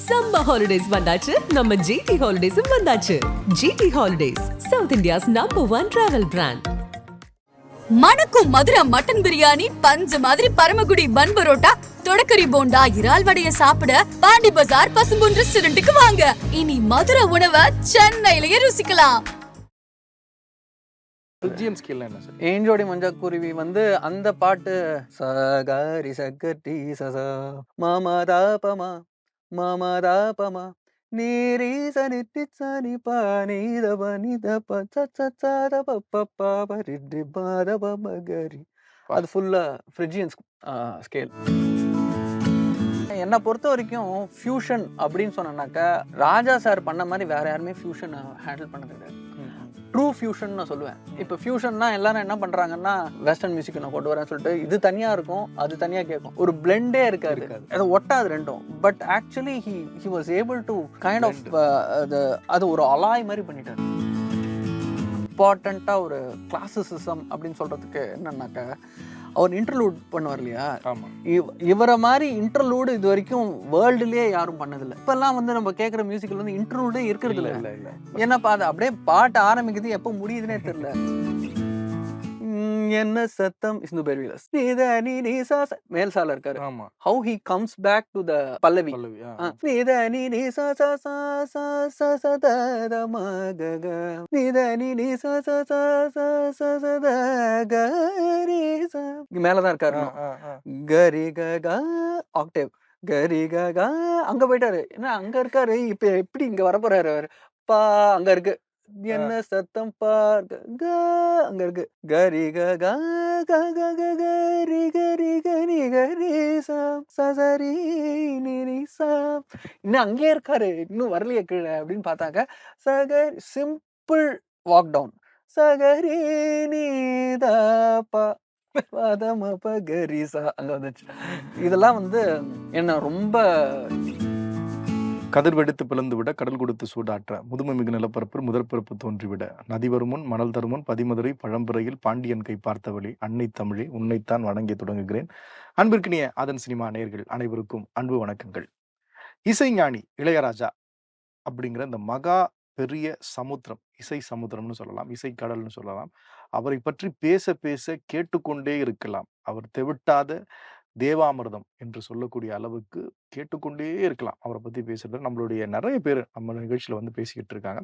Summer holidays வந்தாச்சு, நம்ம GT ஹாலிடேஸும் வந்தாச்சு. GT holidays, South India's #1 travel brand. மணக்கும் மதுரை மட்டன் பிரியாணி, பஞ்சு மாதிரி பரமக்குடி பன் பரோட்டா, தொடக்கரி போண்டா, இறால் வடைய சாப்பிட பாண்டி பஜார் பசும்பொன் ரெஸ்டாரண்ட்டுக்கு வாங்க. இனி மதுரை உணவை சென்னையிலேயே ருசிக்கலாம். ஏஞ்சோடி மஞ்சா குருவி அந்த பாட்டு சகாரி சக்கட்டி சசா மாமாதாபமா மாமாதாபமா நீரி சனித்தி சனி பானிதப நிதப சச்சத பப்பரிடி பாதப மகரி. அது ஃபுல்லா ஃப்ரிஜியன் ஸ்கேல். என்னை பொறுத்த வரைக்கும் ஃபியூஷன் அப்படின்னு சொன்னாக்கா ராஜா சார் பண்ண மாதிரி வேற யாருமே ஃபியூஷன் ஹேண்டில் பண்ணது கிடையாது. ட்ரூ ஃபியூஷன் நான் சொல்லுவேன். இப்போ ஃபியூஷன்னா எல்லாரும் என்ன பண்றாங்கன்னா வெஸ்டர்ன் மியூசிக் நான் கொண்டு வரேன்னு சொல்லிட்டு இது தனியா இருக்கும் அது தனியா கேட்கும், ஒரு பிளெண்டே இருக்காது, அது ஒட்டாது ரெண்டும். But actually he was able to kind of அது ஒரு அலாய் மாதிரி பண்ணிட்டாரு. இம்பார்ட்டண்டா ஒரு கிளாசிசிசம் அப்படின்னு சொல்றதுக்கு என்னன்னாக்கா அவர் இன்டர்லூட் பண்ணுவார் இல்லையா, இவரை மாதிரி இன்டர்லூடு இது வரைக்கும் வேர்ல்டுலயே யாரும் பண்ணதில்லை. இப்பெல்லாம் நம்ம கேட்குற மியூசிக்கில் இன்டர்லூடே இருக்கிறது இல்லை. என்னப்பா அது அப்படியே பாட்டு ஆரம்பிக்குது எப்போ முடியுதுன்னே தெரியல. என்ன சத்தம் மேல் சால இருக்காரு. How he comes back to the பல்லவி. மேலதான் இருக்காரு. கரி கா ஆக்டேவ் கரி கா அங்க போயிட்டாரு. என்ன அங்க இருக்காரு, இப்ப எப்படி இங்க வர போறாரு அவரு? பா அங்க இருக்கு, என்ன சத்தம் பார்க்க அங்க இருக்கு, கரி கரி கரி கரி கரி சரி இன்னும் அங்கே இருக்காரு, இன்னும் வரலையே கீழே அப்படின்னு பார்த்தாக்க சகரி சிம்பிள் வாக் டவுன் சகரி நீதாப்பா கரிசா அங்க வந்துச்சு. இதெல்லாம் என்ன ரொம்ப கதிர்வெடுத்து பிளந்து விட கடல் கொடுத்து சூடாற்ற முதுமை மிகு நிலப்பரப்பில் முதற்பரப்பு தோன்றிவிட நதி வருமுன் மணல் தருமுன் பதிமதுரை பழம்புரையில் பாண்டியன் கை பார்த்தவழி அன்னை தமிழே உன்னைத்தான் வணங்கி தொடங்குகிறேன். அன்பிற்கினிய அதன் சினிமா நேயர்கள் அனைவருக்கும் அன்பு வணக்கங்கள். இசைஞானி இளையராஜா அப்படிங்கிற இந்த மகா பெரிய சமுத்திரம், இசை சமுத்திரம்னு சொல்லலாம், இசைக்கடல்னு சொல்லலாம். அவரை பற்றி பேச பேச கேட்டுக்கொண்டே இருக்கலாம். அவர் தெவிட்டாத தேவாமிர்தம் என்று சொல்லக்கூடிய அளவுக்கு கேட்டுக்கொண்டே இருக்கலாம். அவரை பத்தி பேசுறது நம்மளுடைய நிறைய பேர் நம்ம நிகழ்ச்சியில பேசிக்கிட்டு இருக்காங்க.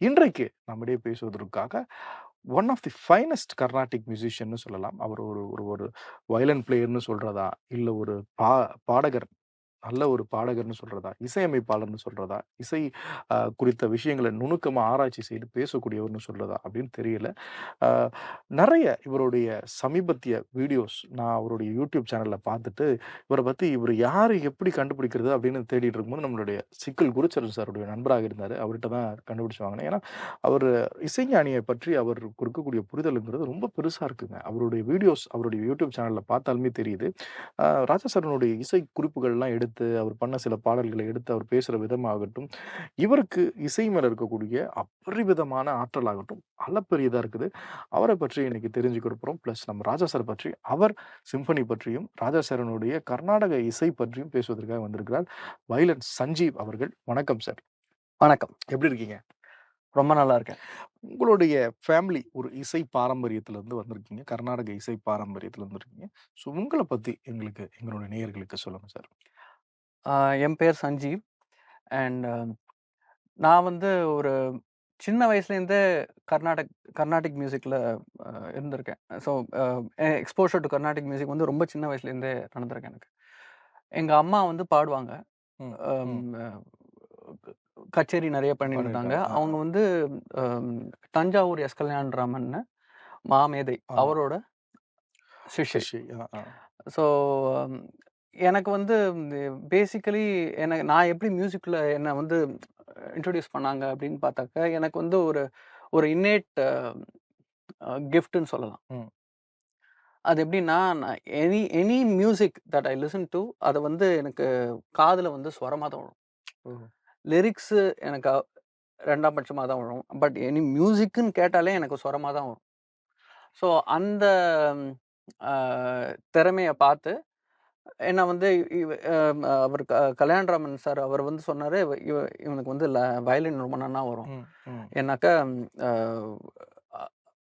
இன்றைக்கு நம்மிடையே பேசுவதற்காக one of the finest Carnatic மியூசிஷியன்னு சொல்லலாம். அவர் ஒரு வயலன் பிளேயர்னு சொல்றதா, இல்லை ஒரு பாடகர், நல்ல ஒரு பாடகர்னு சொல்றதா, இசையமைப்பாளர்னு சொல்றதா, இசை குறித்த விஷயங்களை நுணுக்கமாக ஆராய்ச்சி செய்து பேசக்கூடியவர்னு சொல்றதா அப்படின்னு தெரியல. நிறைய இவருடைய சமீபத்திய வீடியோஸ் நான் அவருடைய யூடியூப் சேனலில் பார்த்துட்டு இவரை பற்றி இவர் யார் எப்படி கண்டுபிடிக்கிறது அப்படின்னு தேடிட்டு இருக்கும்போது நம்மளுடைய சிக்கல் குருச்சரன் சாருடைய நண்பராக இருந்தார். அவர்கிட்ட தான் கண்டுபிடிச்சு வாங்கினேன். ஏன்னா அவர் இசைஞானியை பற்றி அவர் கொடுக்கக்கூடிய புரிதலுங்கிறது ரொம்ப பெருசாக இருக்குங்க. அவருடைய வீடியோஸ் அவருடைய யூடியூப் சேனலில் பார்த்தாலுமே தெரியுது. ராஜா சாரனுடைய இசை குறிப்புகள்லாம் எடுத்து அவர் பண்ண சில பாடல்களை எடுத்து அவர் பேசுகிற விதமாகட்டும், இவருக்கு இசை மேலே இருக்கக்கூடிய அபரிவிதமான ஆற்றலாகட்டும் அளப்பெரியதாக இருக்குது. அவரை பற்றி இன்னைக்கு தெரிஞ்சுக்க போகிறோம். ப்ளஸ் நம்ம ராஜா சார் பற்றி, அவர் சிம்பனி பற்றியும் ராஜா சாரனுடைய கர்நாடக இசை பற்றியும் பேசுவதற்காக வந்திருக்கிறார் வயலன் சஞ்சீவ் அவர்கள். வணக்கம் சார். வணக்கம், எப்படி இருக்கீங்க? ரொம்ப நல்லா இருக்கேன். உங்களுடைய ஃபேமிலி ஒரு இசை பாரம்பரியத்திலேருந்து வந்திருக்கீங்க, கர்நாடக இசை பாரம்பரியத்தில் வந்திருக்கீங்க. ஸோ உங்களை பற்றி எங்களுடைய நேயர்களுக்கு சொல்லுங்கள் சார். என் பேர் சஞ்சீவ். அண்ட் நான் ஒரு சின்ன வயசுலேருந்தே கர்நாடிக் மியூசிக்கில் இருந்திருக்கேன். So exposure to Carnatic music ரொம்ப சின்ன வயசுலேருந்தே நடந்திருக்கேன் எனக்கு. எங்கள் அம்மா பாடுவாங்க, கச்சேரி நிறைய பண்ணியிருந்தாங்க. அவங்க தஞ்சாவூர் எஸ் கல்யாணராமன் மாமேதை அவரோட சிஷ்யை. ஸோ எனக்கு பேசிக்கலி நான் எப்படி மியூசிக்கில் என்னை இன்ட்ரடியூஸ் பண்ணாங்க அப்படின்னு பார்த்தாக்க, எனக்கு ஒரு இன்னேட் கிஃப்ட்னு சொல்லலாம். அது எப்படின்னா, நான் any music that I listen to அதை எனக்கு காதில் ஸ்வரமாக தான் வரும். லிரிக்ஸு எனக்கு ரெண்டாம் பட்சமாக தான் வரும். பட் எனி மியூசிக்குன்னு கேட்டாலே எனக்கு ஸ்வரமாக தான் வரும். ஸோ அந்த திறமையை பார்த்து ஏன்னா வந்து அவர் கல்யாணராமன் சார் அவர் வந்து சொன்னார், இவனுக்கு வந்து வயலின் ரொம்ப நன்னா வரும். ஏன்னாக்கா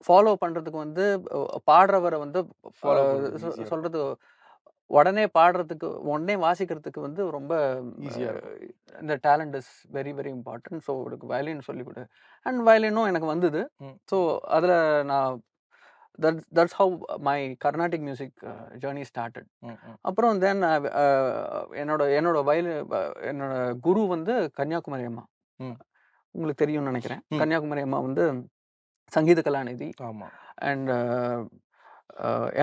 ஃபாலோ பண்ணுறதுக்கு வந்து பாடுறவரை வந்து சொல்கிறது உடனே பாடுறதுக்கு உடனே வாசிக்கிறதுக்கு வந்து ரொம்ப இந்த talent is very very important. So எனக்கு வயலின் சொல்லிக் கொடு. அண்ட் வயலினும் எனக்கு வந்தது. ஸோ அதில் நான் that's how my Carnatic music journey started. அப்புறம் தென் என்னோட என்னோட குரு வந்து கன்னியாகுமரி அம்மா, உங்களுக்கு தெரியும்னு நினைக்கிறேன். கன்னியாகுமரி அம்மா வந்து சங்கீத கலாநிதி அண்ட்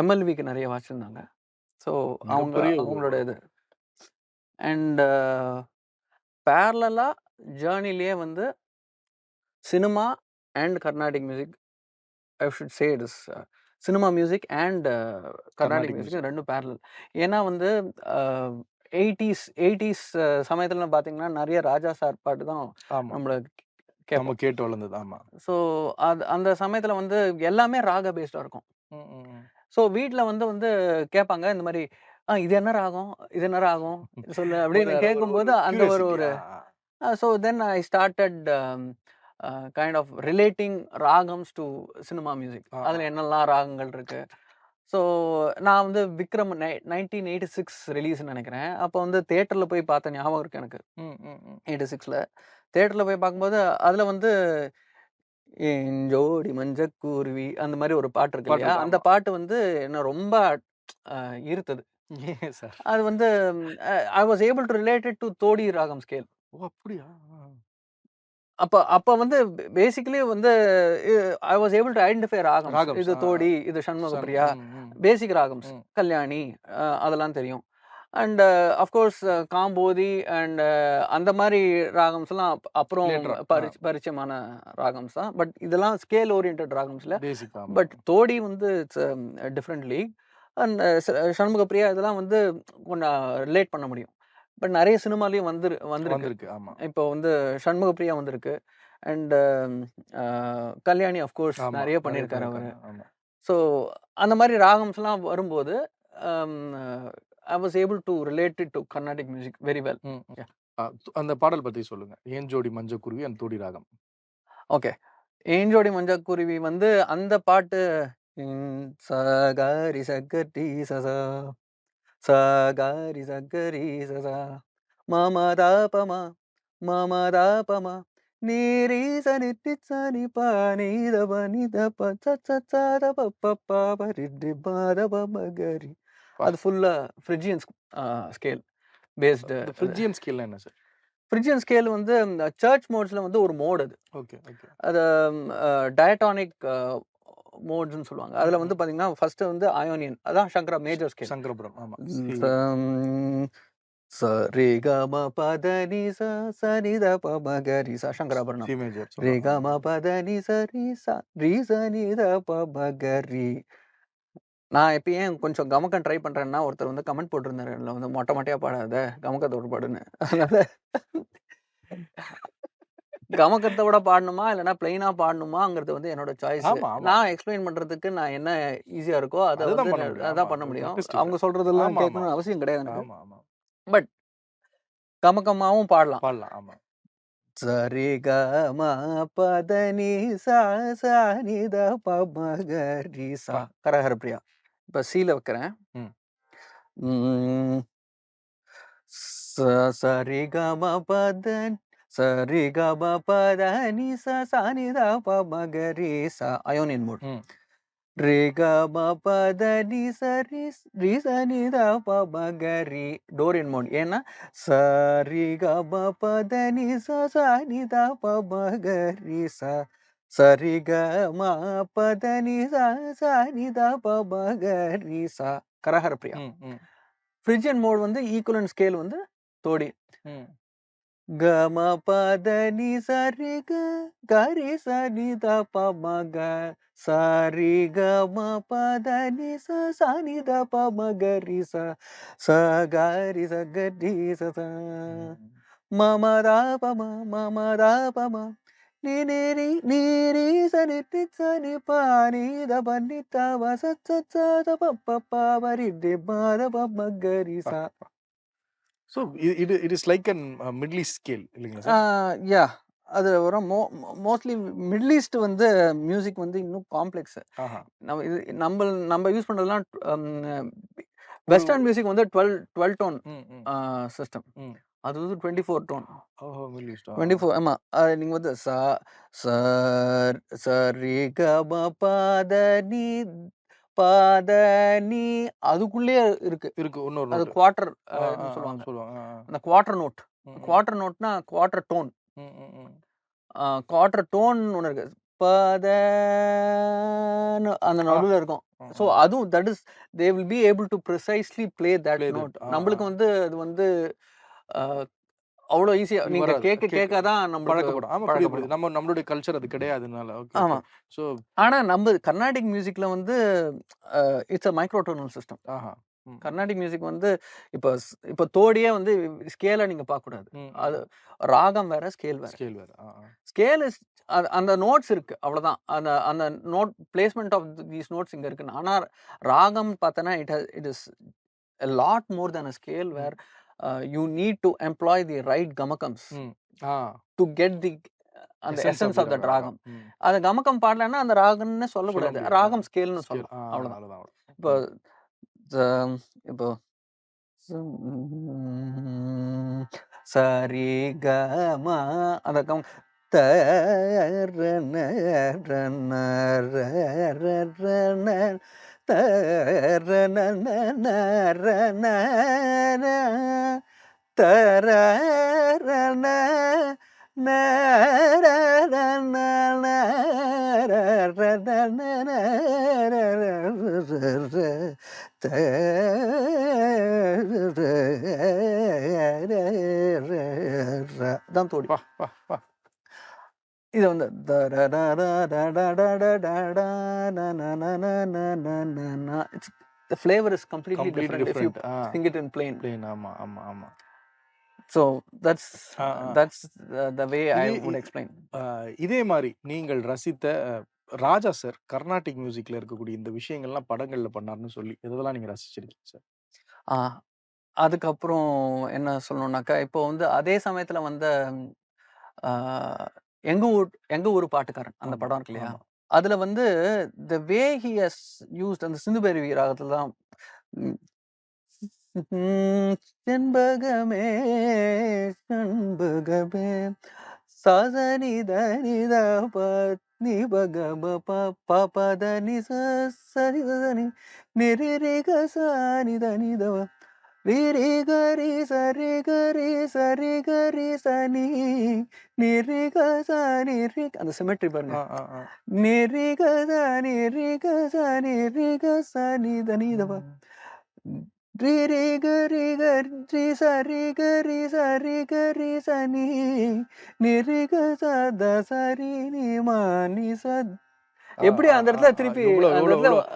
எம்எல்விக்கு நிறைய வாசிச்சிருந்தாங்க. ஸோ அவங்களோட இது அண்ட் பேரலாக ஜேர்னிலேயே வந்து cinema and Carnatic music, I should say it is cinema music and Carnatic music ரெண்டும் பேரலல். ஏன்னா வந்து 80s சமயத்தில் பார்த்தீங்கன்னா நிறைய ராஜா சார் பாட்டு தான் நம்மளை கேட்டு வளர்ந்தது. ஆமாம். ஸோ அந்த சமயத்தில் வந்து எல்லாமே ராக பேஸ்டாக இருக்கும். ஸோ வீட்டில் வந்து கேட்பாங்க இந்த மாதிரி, இது என்ன ராகம், இது என்ன ராகம் சொல்லு அப்படின்னு கேட்கும்போது அந்த ஒரு so then I started kind of relating ragams to cinema music. அதில் என்னெல்லாம் ராகங்கள் இருக்கு. ஸோ நான் வந்து விக்ரம் 1986 ரிலீஸ்ன்னு நினைக்கிறேன். அப்போ வந்து தேட்டரில் போய் பார்த்த ஞாபகம் இருக்கு எனக்கு. 86ல் தேட்டரில் போய் பார்க்கும்போது அதில் வந்து ஜோடி மஞ்சக்கூருவி அந்த மாதிரி ஒரு பாட்டு இருக்கு இல்லையா, அந்த பாட்டு வந்து என்ன ரொம்ப ஈர்த்தது. அது வந்து ஐ was able to related to Todi ராகம் ஸ்கேல். அப்படியா? அப்ப வந்து பேசிக்கலி வந்து ஐ வாஸ் ஏபிள் டு ஐடென்டிஃபை ராகம். இது தோடி, இது சண்முகப்பிரியா, பேசிக் ராகம்ஸ், கல்யாணி அதெல்லாம் தெரியும். அண்ட் அஃப்கோர்ஸ் காம்போதி அண்ட் அந்த மாதிரி ராகம்ஸ்லாம் அப்புறம் பரிச்சயமான ராகம்ஸ் தான். பட் இதெல்லாம் ஸ்கேல் ஓரியன்ட் ராகம்ஸ்ல. பட் தோடி வந்து it's different league. And Shanmukhapriya இதெல்லாம் வந்து கொஞ்சம் ரிலேட் பண்ண முடியும். பட் நிறைய சினிமாலையும் வந்துருக்கு. இப்போ வந்து சண்முகப்பிரியா வந்திருக்கு அண்ட் கல்யாணி அஃப்கோர்ஸ் நிறைய பண்ணியிருக்காரு அவர். ஸோ அந்த மாதிரி ராகம்ஸ்லாம் வரும்போது I was able to relate it to Carnatic music very well. அந்த பாடல் பத்தி சொல்லுங்க. ஏன் ஜோடி மஞ்சக்குருவி அந்த தோடி ராகம். ஓகே, ஏன் ஜோடி மஞ்சக்குருவி வந்து அந்த பாட்டு சகாரி சக்கரி சசா சகாரி சக்கரி சசா மமதாபமா மமதாபமா நீரீச நித்திசனி பானிதப நிதப சச்சதப பப்பபரிடி பாதபமகரி. அது ஃபுல்லா ஃப்ரிஜியன் ஸ்கேல் பேஸ்டு. ஃப்ரிஜியன் ஸ்கேல் என்ன சார்? ஃப்ரிஜியன் ஸ்கேல் வந்து சர்ச் மோட்ஸ்ல வந்து ஒரு மோட் அது. Okay okay. அது டயட்டானிக் மோட்ஸ்னு சொல்லுவாங்க. அதுல வந்து பாத்தீங்கன்னா ஃபர்ஸ்ட் வந்து அயோனியன், அதான் சங்கரா மேஜர் ஸ்கேல். சங்கரபுரம். ஆமா. சரிகம பதனி சனித பமகரி சங்கராபரணம். ரிகம பதனி சரி ரீசனித பமகரி. நான் இப்போ ஏன் கொஞ்சம் கமக்கம் ட்ரை பண்ணுறேன்னா, ஒருத்தர் வந்து கமெண்ட் போட்டிருந்தாரு, அதில் வந்து மொட்டை மொட்டையாக பாடாத கமக்கத்தோடு பாடுன்னு. அதனால கமக்கத்தை விட பாடணுமா இல்லைன்னா பிளெயினாக பாடணுமாங்கிறது வந்து என்னோட சாய்ஸ். நான் எக்ஸ்பிளைன் பண்ணுறதுக்கு நான் என்ன ஈஸியாக இருக்கோ அதை வந்து அதான் பண்ண முடியும். அவங்க சொல்கிறதெல்லாம் கேட்கணும்னு அவசியம் கிடையாது. பட் கமக்கமாகவும் பாடலாம். ஆமாம். சரிகம பதனி சானித பமகரி சா. கரஹர பிரியா. இப்போ சீல வைக்கிறேன். சரிகம பதன் சரிகம பதனி சானித பமகரி சா அயோனியன் மோட். ரிகம பதனி சரி ரீசனித பமகரி டோரியன் மோட். ஏன்னா சரிகம பதனி சானித பமகரி சா சரிகம பதனி சானித பமகரி சா கரஹர பிரியா. ஃப்ரிஜியன் மோட் வந்து ஈக்குவலன்ட் ஸ்கேல் வந்து தோடி. கம பதனி சரி கரி சனித பமக சரி கம பதனி சனித பமகரி சகரி சகரி ச மமதாபம மமதாபம நீ நீரி நீரி சனி சனி பானி த பன்னி தவ சச்ச பப்பரி பாத பமகரிசா. So it is like an middle east scale இல்லைங்களா சார்? யா அது வரும். மோஸ்ட்லி மிடில் ஈஸ்ட் வந்து மியூசிக் வந்து இன்னும் காம்ப்ளெக்ஸ். ஆஹா. நம்ம யூஸ் பண்றதெல்லாம் வெஸ்டர்ன் மியூசிக் வந்து 12 டோன் சிஸ்டம். அது வந்து 24 டோன். ஓஹோ, மிடில் ஈஸ்ட். 24 ஆமா. நீங்க வந்து ச சரி க ம பாத நீ அதுக்குள்ளேயே இருக்கு. இருக்கு இன்னொரு அது நோட். குவார்டர் சொல்லுவாங்க. சொல்லுவாங்க. அந்த குவார்டர் நோட். குவார்டர் நோட்னா குவார்டர் டோன். குவார்டர் டோன் ஒன்று இருக்கு. அந்த நடுவில் இருக்கும். ஸோ அதுவும் that is they will be able to precisely play that note. நம்மளுக்கு வந்து அது வந்து அவ்வளோ ஈஸியா நீங்க கேட்காதான் நம்மளுக்கு பழக்கப்படும். ஆமா, புரியுது. நம்மளுடைய கல்ச்சர் அது கிடையாதுனால. ஆமா. ஸோ ஆனா நம்ம கர்நாடிக் மியூசிக்ல வந்து it's a microtonal system. Carnatic music வந்து இப்போ தோடியே வந்து ஸ்கேலை நீங்க பார்க்க கூடாது. அது ராகம் வேற, ஸ்கேல் வேற. ஸ்கேல் இஸ் அந்த நோட்ஸ் இருக்கு, அவ்வளவுதான். அந்த note placement of these notes இங்க இருக்கு. ஆனா ராகம் பார்த்தனா it is a lot more than a scale where you need to employ the right gamakams to get the அந்த essence of that ராகம். அந்த கமகம் பாடலன்னா அந்த ராகம்னு சொல்லக்கூடாது, ராகம் ஸ்கேல்னு சொல்லலாம், அவ்வளவுதான். இப்போ சரி கமா அந்த கம் தான் தோடி. இது வந்து the flavor is completely different if you sing it in plain. ஆமா ஆமா ஆமா. So that's the way I would explain. இதே மாதிரி நீங்கள் ரசித்த ராஜா சார் கர்நாடிக் மியூசிக்ல இருக்கக்கூடிய இந்த விஷயங்கள்லாம் படங்கள்ல பண்ணாருன்னு சொல்லி இதெல்லாம் நீங்க ரசிச்சிருக்கீங்க சார்? அதுக்கப்புறம் என்ன சொல்லணும்னாக்கா, இப்போ வந்து அதே சமயத்துல வந்த எங்க ஊர் பாட்டுக்காரன் அந்த படம் இருக்கு இல்லையா, அதுல வந்து the way he has used அந்த சிந்து பைரவி ராகத்துல தான் செண்பகமே செண்பகமே சதனித நித பத்னி பகம பபத நிச சரிதனி நிரிக சானித நிதவ ரிரி கரி சரி கரி சரி கரி சனி நிரிக சனி அந்த சிமெட்ரி பாருங்க. நிரிக சனி ரிக சனி ரிக சனி தனிதவ ரிரி கரி கரி சரி கரி சரி கரி சனி நிரிக சத சரி நிமானி சத். எப்படி அந்த இடத்துல திருப்பி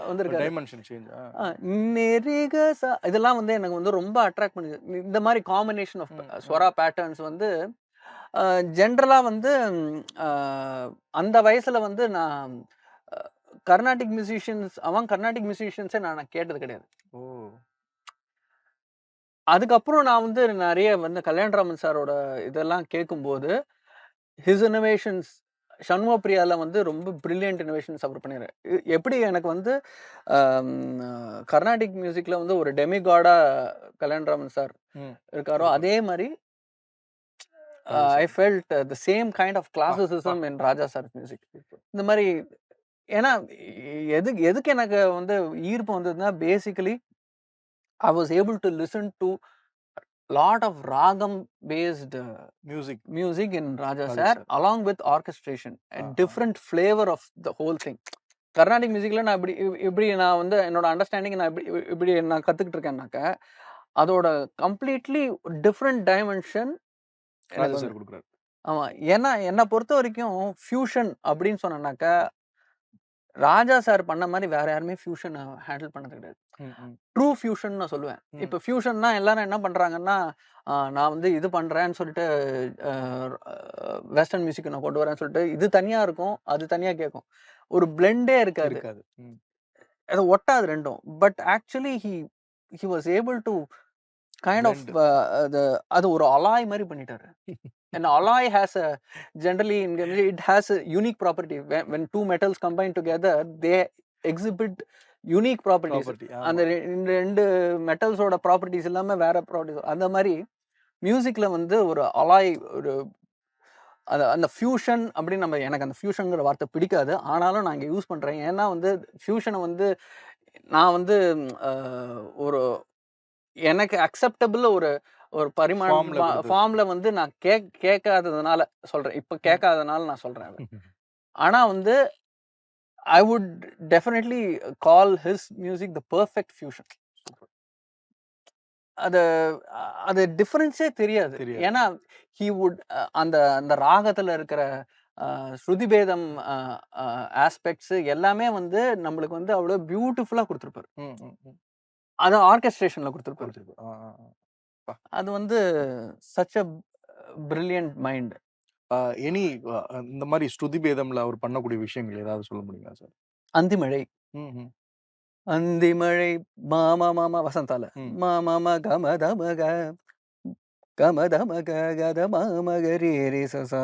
வந்திருக்காரு. இதெல்லாம் வந்து எனக்கு வந்து ரொம்ப அட்ராக்ட் பண்ணுது. இந்த மாதிரி காம்பினேஷன் ஆஃப் ஸ்வரா பேட்டர்ன்ஸ் வந்து ஜென்ரலா வந்து அந்த வயசுல வந்து நான் கர்நாடிக் மியூசிஷியன்ஸே நான் கேட்டது கிடையாது. அதுக்கப்புறம் நான் வந்து நிறைய வந்து கல்யாணராமன் சாரோட இதெல்லாம் கேட்கும்போது ஹிஸ் இன்னோவேஷன்ஸ், சண்முக பிரியால வந்து ரொம்ப பிரில்லியன்ட் இன்னோவேஷன்ஸ் அவர் பண்ணிடுறாரு. எப்படி எனக்கு வந்து கர்நாடிக் மியூசிக்ல வந்து ஒரு டெமிகாடா கல்யாணராமன் சார் இருக்காரோ, அதே மாதிரி I felt the same kind of classicism in Raja sir music. இந்த மாதிரி ஏன்னா எதுக்கு எனக்கு வந்து ஈர்ப்பு வந்ததுன்னா, basically I was able to listen to lot of ragam based music in Raja sir along with orchestration, a different flavor of the whole thing. Carnatic மியூசிக்ல நான் இப்படி நான் வந்து என்னோட அண்டர்ஸ்டாண்டிங் நான் இப்படி நான் கத்துக்கிட்டு இருக்கேன்னாக்க அதோட கம்ப்ளீட்லி டிஃப்ரெண்ட் டைமென்ஷன். ஆமா, ஏன்னா என்னை பொறுத்த வரைக்கும் ஃபியூஷன் அப்படின்னு சொன்னாக்கா ராஜா சார் பண்ண மாதிரி வேற யாருமே ஃபியூஷன் ஹேண்டில் பண்ணது கிடையாது. ட்ரூ ஃபியூஷன் நான் சொல்லுவேன். இப்போ ஃபியூஷன்னா எல்லாரும் என்ன பண்றாங்கன்னா, நான் வந்து இது பண்றேன்னு சொல்லிட்டு வெஸ்டர்ன் மியூசிக் நான் கொண்டு வரேன்னு சொல்லிட்டு இது தனியா இருக்கும், அது தனியா கேட்கும். ஒரு பிளெண்டே இருக்காது. அது ஒட்டாது ரெண்டும். But actually he was able to kind of அது ஒரு அலாய் மாதிரி பண்ணிட்டாரு. An alloy has a generally it has a unique property. When two metals combine together, they exhibit unique properties. அந்த ரெண்டு மெட்டல்ஸோட ப்ராப்பர்ட்டிஸ் இல்லாம வேற ப்ராப்பர்ட்டிஸ். அந்த மாதிரி மியூசிக்ல வந்து ஒரு அலாய், ஒரு அந்த ஃபியூஷன் அப்படின்னு நம்ம, எனக்கு அந்த ஃபியூஷனுங்கிற வார்த்தை பிடிக்காது, ஆனாலும் நான் இங்கே யூஸ் பண்றேன். ஏன்னா வந்து ஃபியூஷனை வந்து நான் வந்து ஒரு எனக்கு அக்செப்டபிள் ஒரு ஃபார்ம்ல வந்து நான் கேட்காததுனால சொல்றேன். இப்ப கேட்காததுனால நான் சொல்றேன். ஆனா வந்து I would definitely call his music the perfect fusion. அது டிஃபரன்ஸே தெரியாது. ஏன்னா ஹி வுட் அந்த அந்த ராகத்துல இருக்கிற ஸ்ருதிபேதம் ஆஸ்பெக்ட்ஸ் எல்லாமே வந்து நம்மளுக்கு வந்து அவ்வளவு பியூட்டிஃபுல்லா கொடுத்துருப்பாரு. அது ஆர்கெஸ்ட்ரேஷன்ல கொடுத்துருப்பாரு. அது வந்து such a brilliant mind. Any இந்த மாதிரி ஸ்ருதிபேதம்ல அவர் பண்ணக்கூடிய விஷயங்கள் ஏதாவது சொல்ல முடியுங்களா சார்? அந்திமழை, அந்திமழை மாமா மாமா வசந்தால மாமா கமதமக கமதமக கதமகரி சசா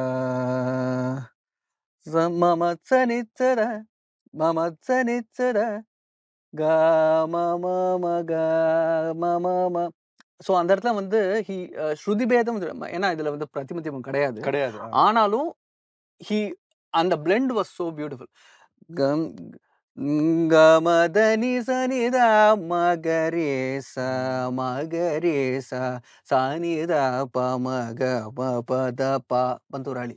மமச்சனிச்சர மமச்சனிச்சர கமமக மமம. ஸோ அந்த இடத்துல வந்து ஸ்ருதிபேதம், ஏன்னா இதுல வந்து பிரதிமத்தியம் கிடையாது. ஆனாலும் அந்த பிளெண்ட் வாஸ் சோ பியூட்டிஃபுல். கமதனி சனிதா மகரேச மகரேச சனிதா பமக பத பா பந்தூராளி.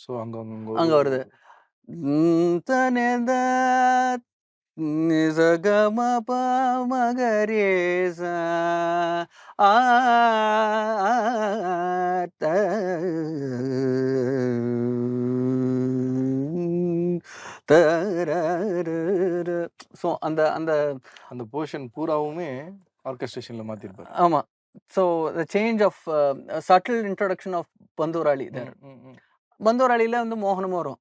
ஸோ அங்க வருது. தனேந்த நிசகம பமகரேச ஸோ அந்த அந்த அந்த போர்ஷன் பூராவுமே ஆர்கெஸ்ட்ரேஷன்ல மாத்திருப்பாரு. ஆமா. So the change of subtle introduction of Panthuvarali there. பந்தூராளியில வந்து மோகனமும் வரும்.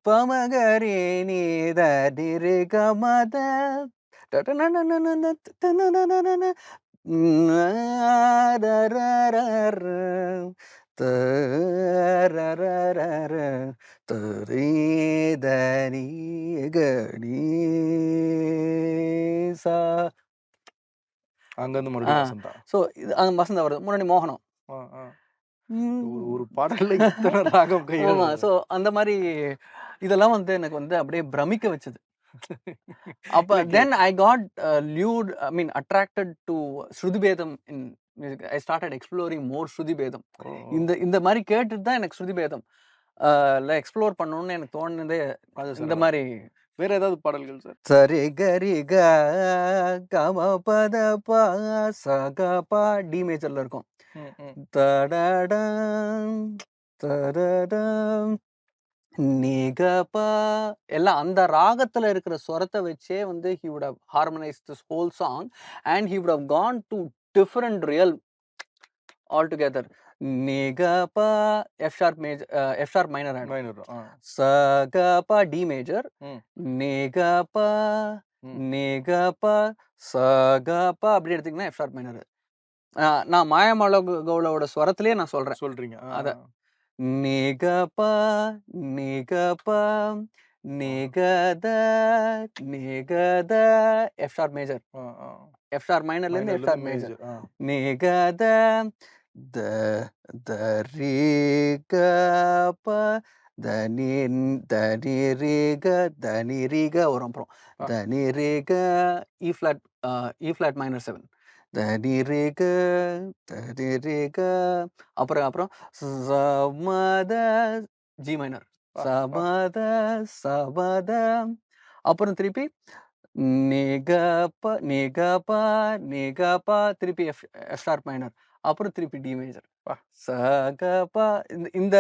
பமகரே நீத நிருகமத அங்கிருந்து மறுபடியும் வசந்தா. ஸோ இது வசந்தா வருது. முன்னாடி மோகனம். ஒரு பாடல்ல இத்தனை ராகம் கையில. ஸோ அந்த மாதிரி இதெல்லாம் வந்து எனக்கு வந்து அப்படியே பிரமிக்க வச்சது. அப்ப then I got lured, I mean attracted to shrutibhedam in music. I started exploring more shrutibhedam. இந்த மாதிரி கேட்டுட்டு தான் எனக்கு ஸ்ருதிபேதம் எக்ஸ்ப்ளோர் பண்ணணும்னு எனக்கு தோணுனதே. இந்த மாதிரி வேற ஏதாவது பாடல்கள் சார்? சரி கரி கம பத பா சக பா டி மேஜர்ல இருக்கும். தடடம் தடடம் நிகபா எல்லாம் அந்த ராகத்துல இருக்கிற ஸ்வரத்தை வச்சே வந்து he would have harmonized this whole song and he would have gone to different real altogether. நிகபா F sharp major, F sharp minor சகபா D major, நிகபா நிகபா சகபா அப்படி எடுத்தீங்கன்னா F sharp minor. நான் மாயமாளகோளோட ஸ்வரத்திலேயே நான் சொல்றீங்க அத. நிகபா நிகபா நிகத நிகத F sharp major, F sharp minorல இருந்து F sharp major. நிகத த தரிகபா தனிரிக வரும். அப்புறம் தனிரிக E flat minor 7, தனிரிக தனிரிக அப்புறம் சமத G minor, சமத சமத அப்புறம் திருப்பி நிகபா நிகபா நிகபா திருப்பி F sharp minor. அப்புறம் திருப்பி டி மேஜர் பா. சகபா இந்த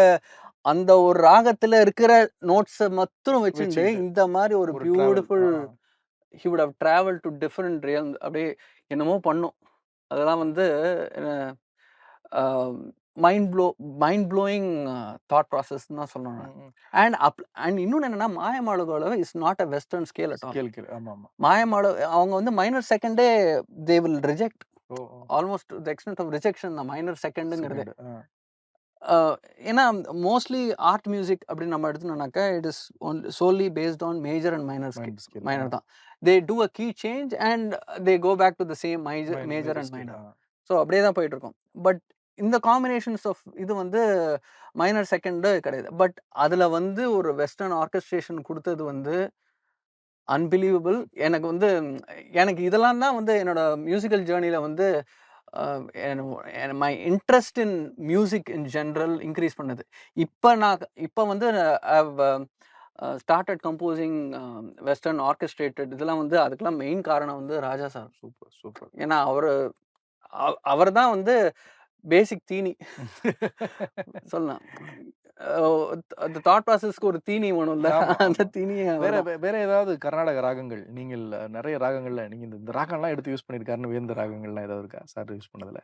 அந்த ஒரு ராகத்துல இருக்கிற நோட்ஸை மட்டும் வச்சுட்டு வச்சுக்கிட்டு இந்த மாதிரி ஒரு ஒரு beautiful travel he would have travel to different real அப்படியே என்னமோ பண்ணும். அதெல்லாம் வந்து மைண்ட் ப்ளோயிங் தாட் ப்ராசஸ் தான் சொல்லணும். அண்ட் இன்னொன்று என்னன்னா, Mayamalagowla is not a western scale at all. கேள்வி. ஆமா ஆமா. மாயமாள அவங்க வந்து மைனர் செகண்டே they will reject oh almost the extent of rejection தான் மைனர் செகண்டுங்கிறது. second. ஏன்னா மோஸ்ட்லி ஆர்ட் மியூசிக் அப்படின்னு நம்ம எடுத்துனோம்னாக்கா it is solely based on major and minor Minor scale. Minor தான். They do a key change and they go back to the same major and scale. Minor. So அப்படியே தான் போயிட்டு இருக்கோம். But இந்த combinations of இது வந்து minor second கிடையாது. But அதில் வந்து ஒரு வெஸ்டர்ன் ஆர்கெஸ்ட்ரேஷன் கொடுத்தது வந்து அன்பிலீவபிள். எனக்கு இதெல்லாம் தான் வந்து என்னோட மியூசிக்கல் ஜேர்னியில் வந்து my interest in music in general increase பண்ணது. இப்போ வந்து ஸ்டார்டட் கம்போசிங் வெஸ்டர்ன் ஆர்கெஸ்ட்ரேட்டட் இதெல்லாம் வந்து அதுக்கெல்லாம் மெயின் காரணம் வந்து ராஜா சார். Super super. ஏன்னா அவர் தான் வந்து பேசிக் தீனி சொல்லலாம். அந்த தாட் ப்ராசஸ்க்கு ஒரு தீனி வேணும்ல, அந்த தீனியை வேற ஏதாவது கர்நாடக ராகங்கள் நீங்கள் நிறைய ராகங்கள்ல நீங்க இந்த ராகம்லாம் எடுத்து யூஸ் பண்ணிருக்காருன்னு வேந்த ராகங்கள்லாம் ஏதாவது இருக்கா சார் யூஸ் பண்ணதுல?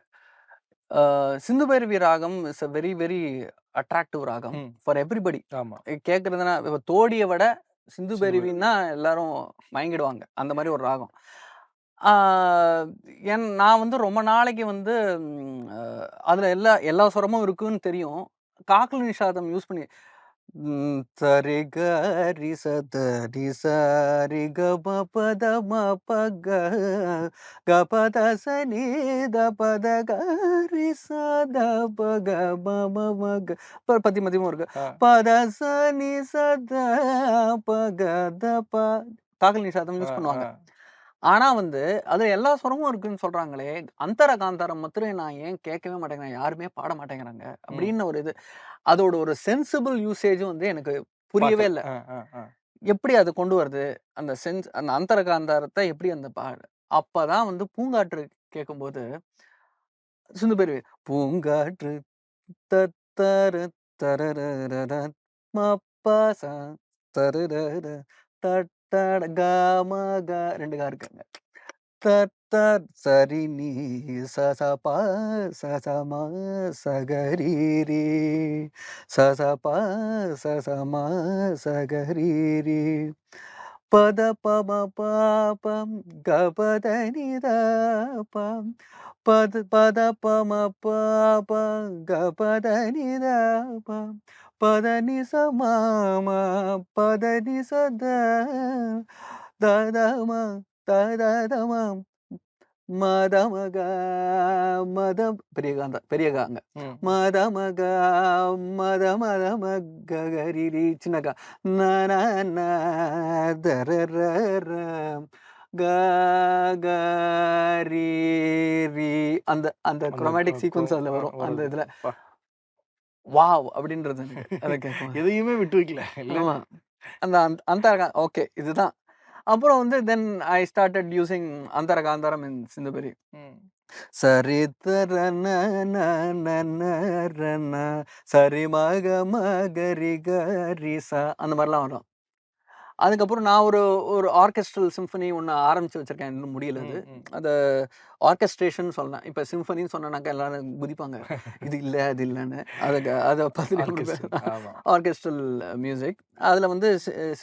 சிந்து பைரவி ராகம் is a very very attractive ராகம் ஃபார் எவ்ரிபடி. ஆமா. கேட்கறதுனா இப்போ தோடியை விட சிந்து பைரவின்னா எல்லாரும் மயங்கிடுவாங்க. அந்த மாதிரி ஒரு ராகம். நான் வந்து ரொம்ப நாளைக்கு வந்து அதில் எல்லா சுரமும் இருக்குன்னு தெரியும். காக்கல் நிஷாதம் யூஸ் பண்ணி சரி க ரி ச த ரி ச ரி க ப ப த ம ப க க ப த ச நி த ப த க ரி ச த ப க ப ம ம க பத்தி மதியமும் இருக்கு. ப த ச நி ச த ப க த ப காக்கல் நிஷாதம் யூஸ் பண்ணுவாங்க. ஆனா வந்து அதுல எல்லா சுரமும் இருக்குன்னு சொல்றாங்களே, அந்தர காந்தாரம் மாத்திரம் நான் ஏன் கேட்கவே மாட்டேங்கிறேன், யாருமே பாட மாட்டேங்கிறாங்க அப்படின்னு ஒரு இது. அதோட ஒரு சென்சிபிள் யூசேஜும் வந்து எனக்கு புரியவே இல்லை. எப்படி அது கொண்டு வருது அந்த அந்த அந்தர காந்தாரத்தை எப்படி அந்த அப்பதான் வந்து பூங்காற்று கேட்கும்போது சிந்து பைரவி பூங்காற்று தத்தர தரரர மப்பச தரரர தட்டட காம க 2 கா இருக்காங்க. தத்தர் சரி நீ சசபா சசமா சகரீரி சசபா சசமா சகரீரி பத பம பாபம் கபத நிதபம் பத பம பாபம் கபத நிதபம் பத நிச மாமா பத நிச ததம தததமம் மதமக மதம் பெரிய காங்க மதமக மத மதம கரிரி சின்னகா நன தரர கரி அந்த அந்த குரோமேட்டிக் சீக்வன்ஸ் அதுல வரும். அந்த இதுல வாவ் அப்படின்றது அதை கேட்கும். எதையுமே விட்டு வைக்கல. ஆமா அந்த அந்த ஓகே இதுதான். அப்புறம் வந்து தென் ஐ ஸ்டார்டட் யூசிங் அந்தர காந்தாரம் இன் சிந்துபரி. சரிதர சரி மக மகரி கரிசா அந்த மாதிரிலாம் வரும். அதுக்கப்புறம் நான் ஒரு ஆர்கெஸ்ட்ரல் சிம்பனி ஒன்று ஆரம்பிச்சு வச்சிருக்கேன். இன்னும் முடியல. அது ஆர்கெஸ்ட்ரேஷன் சொல்லலாம். இப்போ சிம்பனின்னு சொன்னாக்கா எல்லாரும் குதிப்பாங்க, இது இல்லை அது இல்லைன்னு. அதை பார்த்துட்டு ஆர்கெஸ்ட்ரல் மியூசிக் அதில் வந்து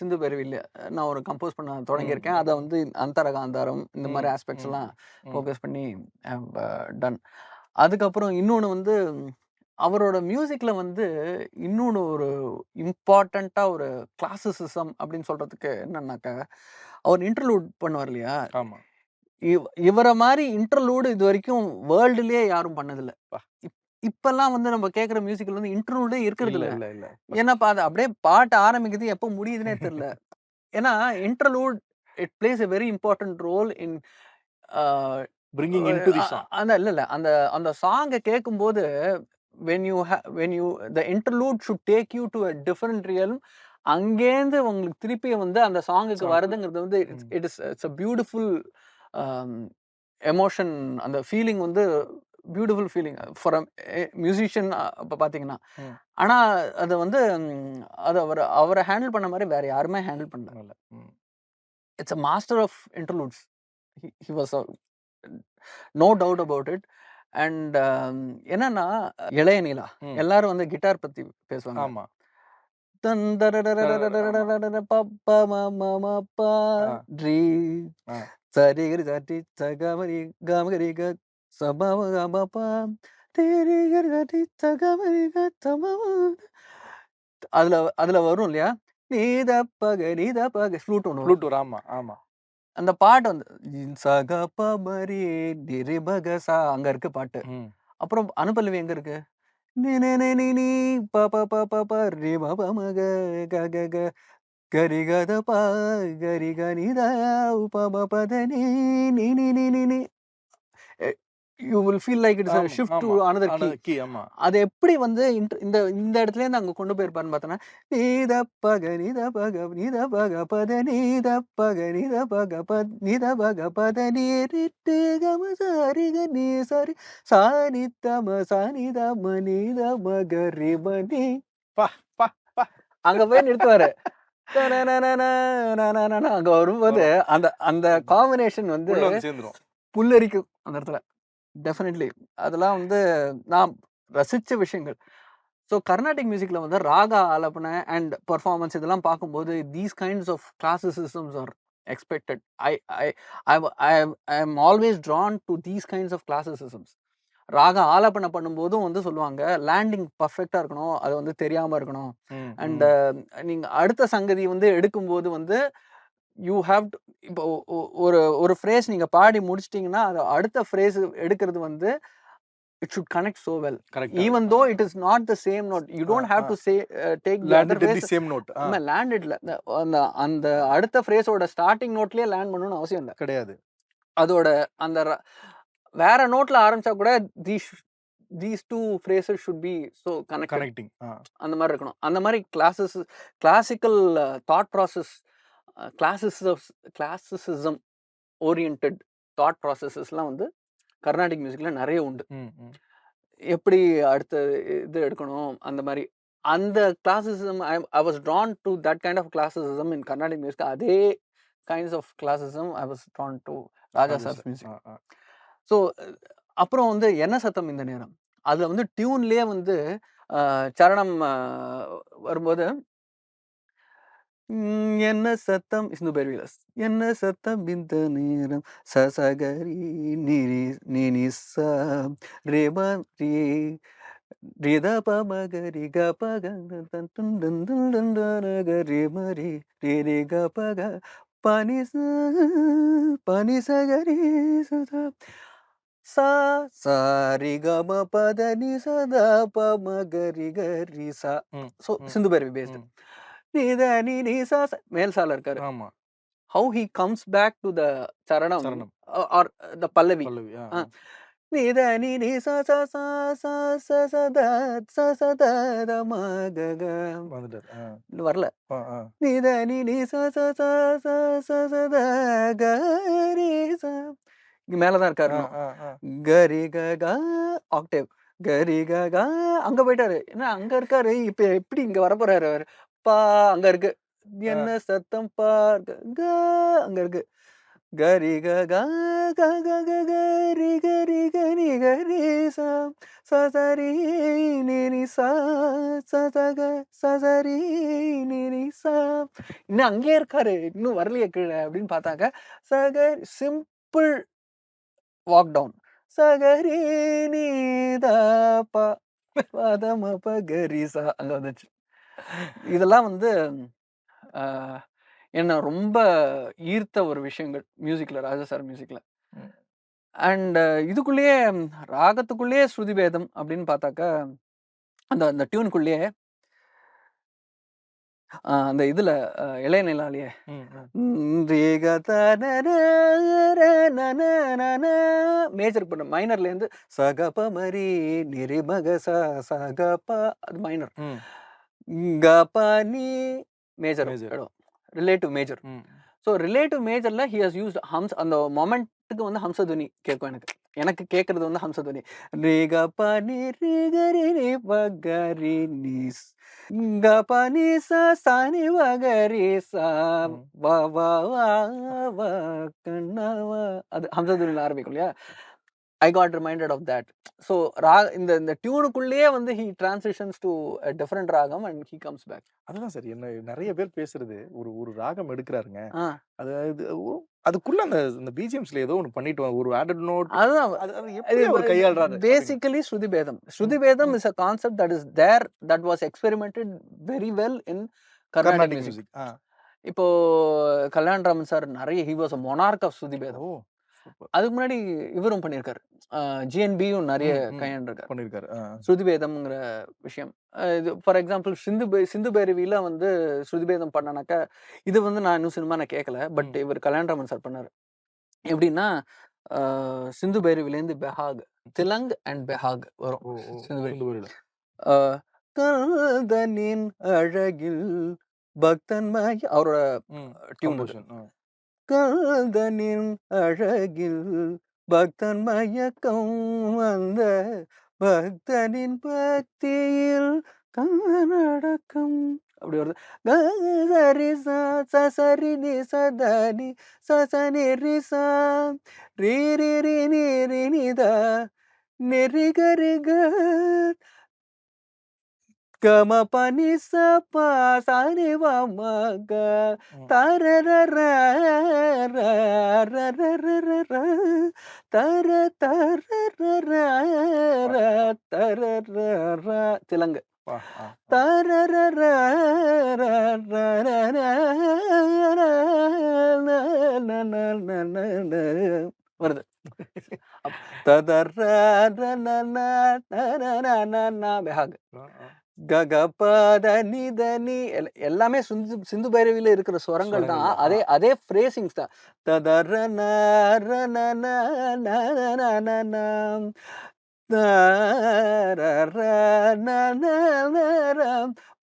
சிந்து பைரவியில் நான் ஒரு கம்போஸ் பண்ண தொடங்கியிருக்கேன். அதை வந்து அந்தர காந்தாரம் இந்த மாதிரி ஆஸ்பெக்ட்ஸ் எல்லாம் ஃபோக்கஸ் பண்ணி டன். அதுக்கப்புறம் இன்னொன்று வந்து அவரோட மியூசிக்ல வந்து இன்னொன்று ஒரு இம்பார்ட்டண்டா ஒரு கிளாசிசிசம் அப்படின்னு சொல்றதுக்கு என்னன்னாக்கா, அவர் இன்டர்லூட் பண்ணுவார் இல்லையா? ஆமா. இவரை மாதிரி இன்டர்லூடு இது வரைக்கும் வேர்ல்டுலயே யாரும் பண்ணதில்லை. இப்பெல்லாம் வந்து நம்ம கேட்குற மியூசிக்ல வந்து இன்டர்லூடே இருக்கிறது இல்லை. ஏன்னாப்பா அது அப்படியே பாட்டு ஆரம்பிக்குது, எப்போ முடியுதுன்னே தெரியல. ஏன்னா interlude it plays a very important role in bringing into the song. இல்ல அந்த சாங்கை கேட்கும்போது when you the interlude should take you to a different realm. அங்கேருந்து உங்களுக்கு திருப்பி வந்து அந்த சாங்குக்கு வருதுங்கிறது வந்து இட்ஸ் a beautiful எமோஷன். அந்த ஃபீலிங் வந்து beautiful feeling for a musician. இப்போ பார்த்தீங்கன்னா, ம். ஆனா அத வந்து அத அவர ஹேண்டில் பண்ண மாரி வேற யாருமே ஹேண்டில் பண்ணல. இல்ல. ம். It's a master of interludes. He was no doubt about it. And என்னன்னா, இளைய நிலா ம். எல்லாரும் வந்து கிட்டார் பத்தி பேசுவாங்க. ஆமா. பப்பா மாமா பா ஆ. ட்ரீ ஆ. சரிகரி சரி சகமரி கமகரி க சபம கமபா தேரிகரி சரி சகமரி க சமம. அதுல அதுல வரும் இல்லையா, நீதப்பக ஃப்ளூட் ஒன்று வரும். ஃப்ளூட் ஆமா, ஆமா. அந்த பாட்டு வந்து சகப மரி நிரிபகசா அங்க இருக்கு பாட்டு. ம். அப்புறம் அனுபல்லவி எங்க இருக்கு? நீ நீ நீ நீ நீ ப ப ப ப ப ரி ம ப ம க க க க கரி க த ப கரி க நி த உ ப ம ப த நீ நீ நீ நீ நீ நீ. You will feel like it's ஆமா, ஷிஃப்ட் டு ஆமா. Another key. கீ ஆமா. அது எப்படி வந்து இந்த இந்த இடத்துல இருந்து அங்க கொண்டு போயிருப்பாருன்னு பார்த்தோன்னா, நீத பக நித பக நித பக பத நீத பக நித பக பத் நித பக பத நீரிட்டு கம சாரி க நீ சரி சானி தம சானி தம நீத மக ரி மணி. பா பா பா. அங்க போய் நிறுத்துவாரு. அங்க வரும்போது வரும். அந்த அந்த காம்பினேஷன் வந்து உள்ள வந்து சேர்ந்துரும். புல்லரிக்கும் அந்த இடத்துல. டெஃபினெட்லி. அதெல்லாம் வந்து நான் ரசிச்ச விஷயங்கள். ஸோ கர்நாடிக் மியூசிக்ல வந்து ராகா ஆலபனை அண்ட் பெர்ஃபார்மன்ஸ் இதெல்லாம் பார்க்கும்போது these kinds of classicisms are expected. I I I I am always drawn to these kinds of classicisms. Raga ஆலபனை பண்ணும்போதும் வந்து சொல்லுவாங்க, லேண்டிங் பர்ஃபெக்டா இருக்கணும், அது வந்து தெரியாம இருக்கணும். ம், அண்ட் நீங்க அடுத்த சங்கதி வந்து எடுக்கும்போது வந்து யூ ஹேவ் டு இப்போ ஒரு ஒரு ஃப்ரேஸ் நீங்க பாடி முடிச்சிட்டீங்கன்னா, அது அடுத்த ஃப்ரேஸ் எடுக்கிறது வந்து it should connect so well. கரெக்ட்டா. Even though it is not the same note, you don't have to say take the land other it the phrase. Same note. Land இட்ல அந்த அந்த அடுத்த ஃப்ரேஸோட ஸ்டார்டிங் நோட்லயே லேண்ட் பண்ணணும்னு அவசியம் இல்லை. கிடையாது. அதோட அந்த வேற நோட்ல ஆரம்பிச்சா கூட these two phrases should be so connected. Connecting. அந்த மாதிரி இருக்கணும். அந்த மாதிரி classical thought process, classicism oriented thought ப்ராசஸஸ்லாம் வந்து கர்நாடிக் மியூசிக்ல நிறைய உண்டு. எப்படி அடுத்த இது எடுக்கணும் அந்த மாதிரி அந்த கிளாசிசிசம். I was drawn to that kind of classicism in Carnatic music. அதே kinds of classicism I was drawn to Raja sir's music. So அப்புறம் வந்து என்ன சத்தம் இந்த நேரம், அதுல வந்து டியூன்லயே வந்து சரணம் வரும்போது என்ன சத்தம் சிந்து பைரவிலஸ் என்ன சத்தம் இந்த நேரம் சசகரி நிரி நினி ச ரேப ரீ ரித பமகரி க பக தன் துன் துன் துன் துன் ரி மரி ரி க பக பனி பனி சகரி சதா சா சாரி கம பத நி சதா பமகரி கரி சா. So Sindhu Bhairavi based. மேல் சால இருக்காரு. ஆமா. How he comes back to the charanam or the pallavi. நித நி நி ச ச ச ச ச ச த ச ச த த ம க க வந்துட்டார். வரல. நித நி நி ச ச ச ச ச ச த க ரி ச. இங்க மேலதான் இருக்காரு. கரி க க ஆக்டேவ் கரி க க அங்க போயிட்டாரு. என்ன அங்க இருக்காரு, இப்ப எப்படி இங்க வர போறாரு அவர்? பா அங்க இருக்கு. என்ன சத்தம் பா க அங்க இருக்கு. கரி க க க க க கரி கரி கரி கரி ச சரி நிரி ச சக சரி நிரி ச. இன்னும் அங்கேயே இருக்காரு, இன்னும் வரலையே கீழே அப்படின்னு பார்த்தாங்க. சக சிம்பிள் வாக் டவுன் சகரி நீத ப பதம பகரி ச அங்க வந்துச்சு. இதெல்லாம் வந்து என்ன ரொம்ப ஈர்த்த ஒரு விஷயங்கள் மியூசிக்ல, ராஜா சார் மியூசிக்ல. அண்ட் இதுக்குள்ளேயே ராகத்துக்குள்ளேயே ஸ்ருதி பேதம் அப்படின்னு பார்த்தாக்கா அந்த அந்த டியூனுக்குள்ளேயே அந்த இதுல இளைய நிலாலேயே மேஜர் பண்ண மைனர்ல இருந்து சகப மரி நிரிமக சகப அது மைனர், கபனி மேஜர் இடம், ரிலேட்டிவ் மேஜர். ஸோ ரிலேட்டிவ் மேஜர்ல ஹி ஹஸ் யூஸ்ட் ஹம்ஸ். அந்த மொமெண்ட் பாட்டுக்கு வந்து ஹம்சதுனி கேட்கும் எனக்கு கேட்கறது வந்து ஹம்சதுனி. ரேக பனி ரேகரி ரே பகரி நிஸ் கபனி சா சானி வகரி சா வா வா வா வா கண்ணவா, அது ஹம்சதுனில ஆரம்பிக்கும் இல்லையா? I got reminded of that. So இந்த டியூனுக்குள்ளேயே வந்து he transitions to a different ராகம் and he comes back. அதுதான் சார் என்ன நிறைய பேர் பேசுறது. ஒரு ஒரு ராகம் எடுக்கிறாருங்க. ஆ, அதாவது அதுக்குள்ள அந்த பிஜிஎம்ஸ்ல ஏதோ ஒன்று பண்ணிட்டு ஒரு ஆடட் நோட் அதுதான் அது எப்படி அவர் கையாளுறாரு? basically ஸ்ருதி பேதம். ஸ்ருதி பேதம் is a concept that is there, that was experimented very well in Carnatic Carnatic music. Music. இப்போ கல்யாணராமன் சார் நிறைய he was a monarch of ஸ்ருதி பேதம். ஓ சூப்பர் அதுக்கு முன்னாடி இவரும் பண்ணியிருக்காரு, ஜிஎன்பியும் நிறைய கையாண்டிருக்காரு பண்ணிருக்காரு. ஸ்ருதிபேதம்ங்கிற விஷயம். இது ஃபார் எக்ஸாம்பிள் சிந்து பேரவியில வந்து ஸ்ருதிபேதம் பண்ணனாக்கா, இது வந்து நான் இன்னும் சினிமா நான் கேட்கல, பட் இவர் கல்யாணராமன் சார் பண்ணாரு. எப்படின்னா சிந்து பைரவிலேருந்து பெஹாக், திலங் அண்ட் பெஹாக் வரும். சிந்துபைரவில கல்தனின் அழகில் பக்தன்மாய் அவரோட டியூன். கல்தனின் அழகில் பக்தன் மயக்கம் வந்த பக்தனின் பக்தியில் கண்ணடக்கம் அப்படி வருது. கரி சரி நி சதனி சசனி ரிசா ரீரி ரி நீரி நிதா நெறி கரி கம பனி ச சாரி வமக தர திலங்கு வருது. பெஹாக் ககபத நிதனி எல்லாமே சிந்து பைரவில இருக்கிற ஸ்வரங்கள் தான். அதே ஃப்ரேசிங்ஸ் தான். ததர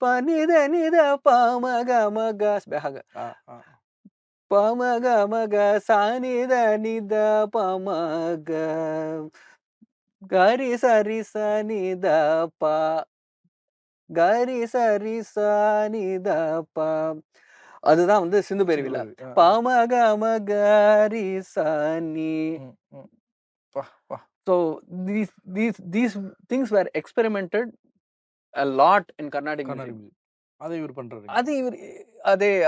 பனித நித பமகமக பெஹாக் பமகமக சானித நித பமக கரி சரி சனித ப கரி சரி சனித ப, அதுதான் வந்து சிந்து பைரவில. பமகமகரி சனி. So these things were experimented a lot in Carnatic music. அதை இவர் பண்றாரு.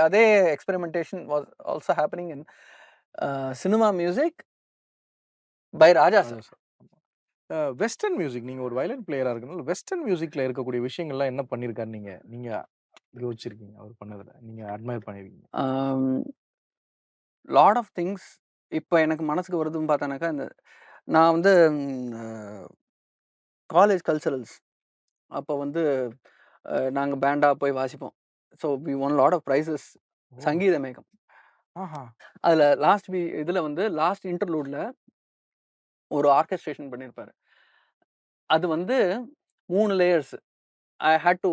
அதே experimentation was also happening in cinema music by Raja sir. Western music, நீங்க ஒரு வயலின் பிளேயரா இருக்கனால வெஸ்டர்ன் மியூசிக்ல இருக்கக்கூடிய விஷயங்கள்லாம் என்ன பண்ணிருக்காரு நீங்க யோசிச்சிருக்கீங்க அவர் பண்ணதுல, நீங்க அட்மையர் பண்ணிருக்கீங்க? லாட் ஆஃப் திங்ஸ் இப்போ எனக்கு மனசுக்கு வருதுன்னு பார்த்தானாக்கா, இந்த நான் வந்து காலேஜ் கல்ச்சரல்ஸ் அப்போ வந்து நாங்கள் பேண்டாக போய் வாசிப்போம். So we won lot of prizes Sangeetha Megam. அதில் இதில் வந்து லாஸ்ட் இன்டர்லூடில் ஒரு ஆர்கெஸ்ட்ரேஷன் பண்ணியிருப்பாரு. அது வந்து 3 லேயர்ஸ். ஐ ஹேட் டு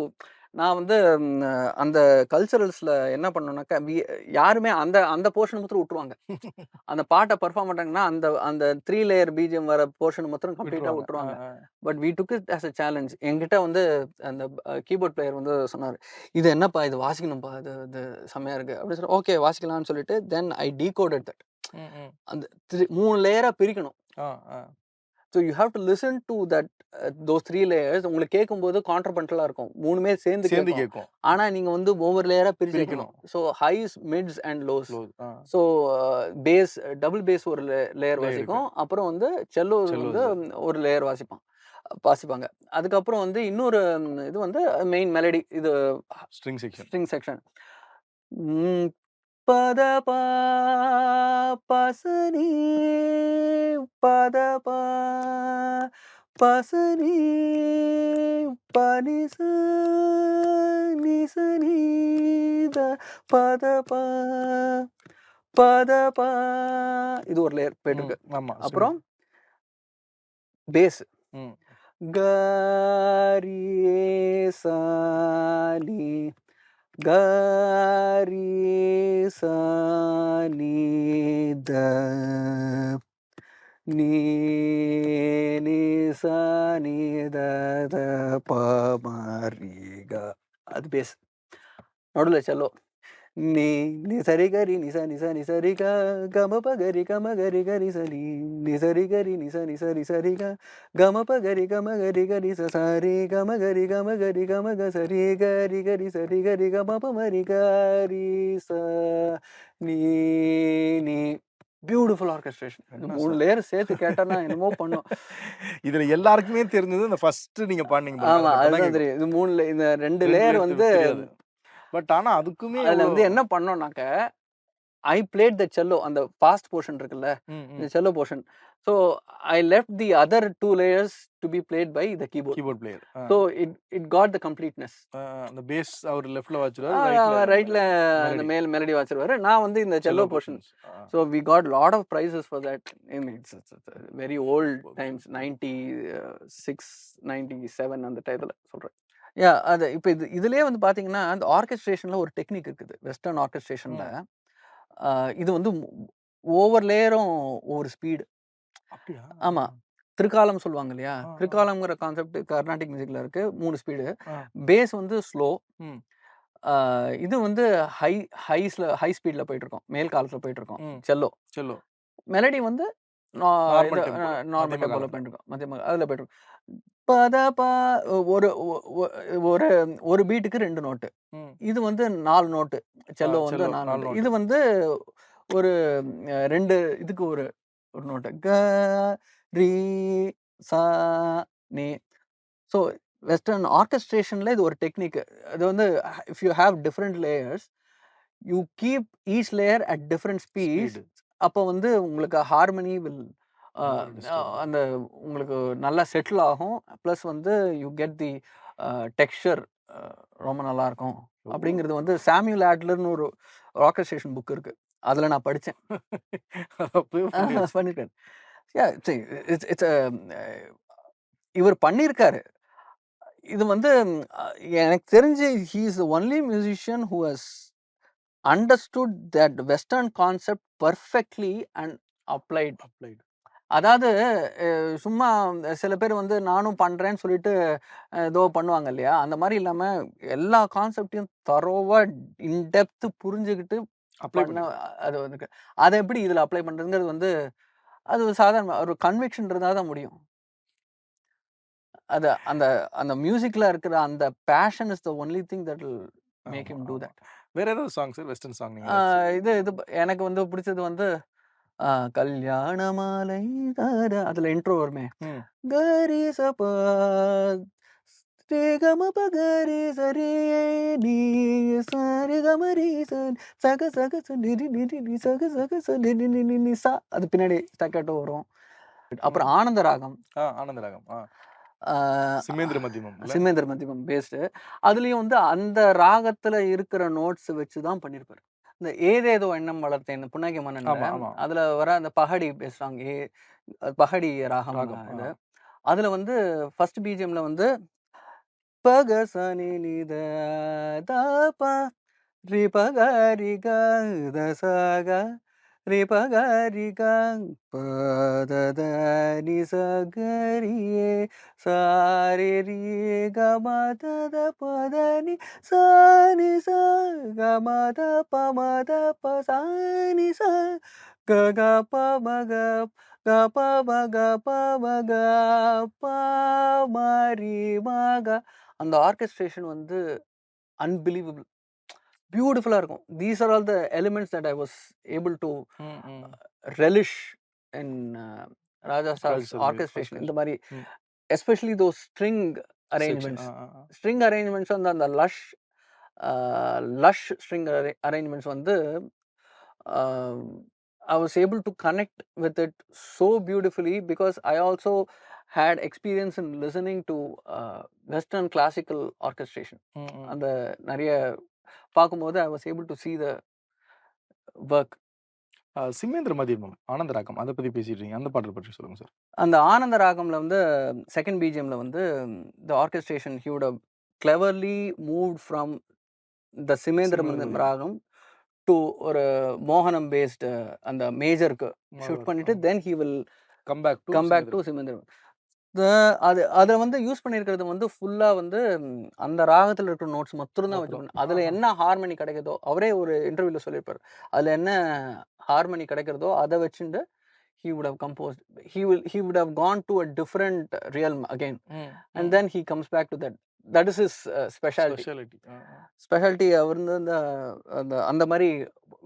நான் வந்து அந்த கல்ச்சரல்ஸில் என்ன பண்ணோன்னாக்கா, யாருமே அந்த போர்ஷன் மாத்திரம் விட்டுருவாங்க. அந்த பாட்டை பர்ஃபார்ம் பண்ணுறாங்கன்னா அந்த 3 லேயர் பிஜிஎம் வர போர்ஷன் மாத்திரம் கம்ப்ளீட்டாக விட்டுருவாங்க. But we took it as a challenge. என்கிட்ட வந்து அந்த கீபோர்ட் பிளேயர் வந்து சொன்னார், இது என்னப்பா இது வாசிக்கணும்ப்பா, இது செம்மையாக இருக்குது அப்படி சொல்லி, ஓகே வாசிக்கலாம்னு சொல்லிட்டு தென் ஐ டீகோடட் தட். அந்த 3 லேயராக பிரிக்கணும். So you have to listen to that those 3 layers. உங்களுக்கு கேட்கும்போது கான்ட்ரபண்டலாக இருக்கும், 3மே சேர்ந்து கேட்கும். ஆனால் நீங்கள் வந்து ஒவ்வொரு லேயராக பிரிக்கணும். So highs, mids and lows. So bass, double bass ஒரு லேயர் வாசிக்கும். அப்புறம் வந்து செல்லோ வந்து ஒரு லேயர் வாசிப்பாங்க. அதுக்கப்புறம் வந்து இன்னொரு இது வந்து மெயின் மெலடி, இது ஸ்ட்ரிங் செக்ஷன். பத பா பசனி பத பா பசனி பனிச நிசனி பத பா பத பா, இது ஒரு லேயர் போயிட்டு இருக்கு. அப்புறம் பேஸ் கரி சானி கரி சானி த நீ நீ சா நீ த த ப ம ரி க. அது பேஸ். நடுவில் செல்லோ. நீ நீ சரி கரி நிச நிச நிசரி க கம ப கரி கம கரி கரி சரி நி சரி கரி நிச நிசரி சரி க கம ப கரி கம கரி கரி ச சரி கம கரி கம கரி கம க சரி கரி கரி சரி கரி கம ப மரி கரி ச நீ நீ. Beautiful orchestration. இந்த என்ன 3 சார்? லேயர் சேர்த்து கேட்டேன்னா என்னமோ பண்ணும். இதுல எல்லாருக்குமே தெரிஞ்சது இந்த ஃபர்ஸ்ட் நீங்க பாடுனீங்க பாருங்க. ஆமா, அது மட்டும் தான் அதுதான் கேட்கும். தெரியும். இது 3 இந்த 2 2 லேயர் லேயர் வந்து தெரியாது. பட் ஆனா அதுக்குமே அதுல எவ்வளோ வந்து என்ன பண்ணோம்னாக்க, ஐ பிளேட் த செல்லோ. அந்த பாஸ்ட் போர்ஷன் இருக்குல்ல, ம், இந்த ம். Cello portion. So I left the other 2 layers to be played by the keyboard. Keyboard player. So it got the completeness. அந்த பேஸ் அவர் லெஃப்ட்ல வாசிச்சுருவாரு, ரைட்ல அந்த மெலடி. மெலடி வாசிச்சிருவாரு. நான் வந்து இந்த cello portion. So we got lot of prizes for that. It's very old times. 96 97 அந்த டயத்தில் சொல்கிறேன். அது இப்போ இதுலேயே வந்து பார்த்தீங்கன்னா, அந்த ஆர்கெஸ்ட்ரேஷனில் ஒரு டெக்னிக் இருக்குது. வெஸ்டர்ன் ஆர்கெஸ்ட்ரேஷனில் இது வந்து ஒவ்வொரு லேயரும் ஒவ்வொரு ஸ்பீடு. அப்படியா? ஆமா. திரிகாலம் சொல்லுவாங்க இல்லையா? ஆ, ஆ. திரிகாலம்ங்கிற கான்செப்ட் கர்நாடிக் மியூசிக்ல இருக்கு. 3 ஸ்பீடு. ஆ. பேஸ் வந்து ஸ்லோ. ம். இது வந்து ஹை ஸ்பீட்ல போயிட்டு இருக்கும். மேல் காலத்துல போயிட்டு இருக்கும். ம். செல்லோ. செல்லோ. மெலடி வந்து நார்மல் டெம்போ. நார்மல் மத்தியம டெம்போல காலத்துல. போயிட்டு இருக்கும். மத்தியம அதுல போயிட்டு இருக்கும். பத ப ஒரு ஒரு ஒரு பீட்டுக்கு 2 நோட்டு. ம். இது வந்து 4 நோட்டு. செல்லோ வந்து செல்லோ 4 4 நோட்டு. நோட்டு. இது வந்து ஒரு 2 இதுக்கு ஒரு நோட்டு. க ரி சா நீ. ஸோ வெஸ்டர்ன் ஆர்கெஸ்ட்ரேஷன்ல இது ஒரு டெக்னிக். அது வந்து if you have different layers, you keep each layer at different speeds. Speed. அப்போ வந்து உங்களுக்கு ஹார்மனி வில் டிஸ்டர்ப். அந்த உங்களுக்கு நல்லா செட்டில் ஆகும். ப்ளஸ் வந்து யூ கெட் தி டெக்ஸ்சர் ரொம்ப நல்லா இருக்கும். அப்படிங்கிறது வந்து சாமுவல் ஆட்லர்னு ஒரு ஆர்கெஸ்ட்ரேஷன் புக் இருக்கு. அதில் நான் படித்தேன். அப்பவே பண்ணியாச்சு. பண்ணியிருக்கேன். இட்ஸ் இட்ஸ் இவர் பண்ணியிருக்காரு. இது வந்து எனக்கு தெரிஞ்சு he is the only musician who has understood that western concept perfectly and applied. அதாவது சும்மா சில பேர் வந்து நானும் பண்ணுறேன்னு சொல்லிட்டு ஏதோ பண்ணுவாங்க இல்லையா? அந்த மாதிரி இல்லாமல் எல்லா கான்செப்டையும் தரோவாக இன்டெப்த்து புரிஞ்சுக்கிட்டு பண்ண. அது வந்து அதை எப்படி இதில் அப்ளை பண்ணுறதுங்கிறது வந்து அது ஒரு சாதாரண ஒரு கன்விக்ஷன் இருந்தால் தான் முடியும். அது அந்த அந்த மியூசிக்கில் இருக்கிற அந்த passion is the only thing that will make him do that. வேற ஏதாவது சாங் சார்? வெஸ்டர்ன் சாங் இது எனக்கு வந்து பிடிச்சது வந்து கல்யாண மாலை தார அதுல இன்ட்ரோ வருமே. கரி சப கம பகரி சரி நீ சரி கமரி சக சக நிரி நிரி நி சக சக நிரி நிரி நி சா. அது பின்னாடி ஸ்டக்கேட்டோ வரும். அப்புறம் ஆனந்த ராகம். ஆனந்த ராகம். சிமேந்திர மத்தியமம் பேஸ்டு. அதுலயும் வந்து அந்த ராகத்துல இருக்கிற நோட்ஸ் வச்சு தான் பண்ணிருப்பாரு. இந்த ஏதேதோ எண்ணம் வளர்த்தேன் புன்னகை மன்னன்ல அதுல வர அந்த பஹடி பேசுறாங்க. பஹடி ராகம் இது. அதுல வந்து ஃபர்ஸ்ட் பிஜிஎம்ல வந்து பகசனி நித தப ரி பகரி க தசக ரி பகரி க பதத நி சகரியே சாரி ரி கமதத பதனி சானி ச கமத பமத பசானி ச கக பமக கப மக பமக பமரி மக. அந்த ஆர்கெஸ்ட்ரேஷன் வந்து அன்பிலீவபிள் பியூட்டிஃபுல்லா இருக்கும். These are all the elements that I was able to relish in Raja sir's orchestration. இந்த மாதிரி எஸ்பெஷலி தோஸ் ஸ்ட்ரிங் அரேஞ்ச்மெண்ட்ஸ் வந்து அந்த லஷ் ஸ்ட்ரிங் அரேஞ்ச்மெண்ட்ஸ் வந்து I was able to connect with it so beautifully because I also had experience in listening to Western classical orchestration. அந்த நிறைய பார்க்கும்போது I was able to see the work. Simhendra மதியமம் ஆனந்த ராகம் அதை பற்றி பேசிட்டு அந்த பாடல் பற்றி சொல்லுங்க சார். அந்த ஆனந்த ராகம்ல வந்து செகண்ட் பிஜிஎம்ல வந்து the orchestration he would have cleverly moved from the Simhendra ராகம் டு ஒரு மோகனம் பேஸ்டு அந்த மேஜருக்கு ஷிஃப்ட் பண்ணிட்டு then he will come back to come back to சிமேந்திரம். அது அதை வந்து யூஸ் பண்ணியிருக்கிறது வந்து ஃபுல்லா வந்து அந்த ராகத்துல இருக்கிற நோட்ஸ் மட்டும் தான் வச்சு அதுல என்ன ஹார்மனி கிடைக்குதோ, அவரே ஒரு இன்டர்வியூல சொல்லியிருப்பாரு. அதுல என்ன ஹார்மனி கிடைக்கிறதோ அதை வச்சுட்டு he would have composed. He would have gone to a different realm again, and then he comes back to that. That is his specialty. Specialty அவர் வந்து அந்த அந்த மாதிரி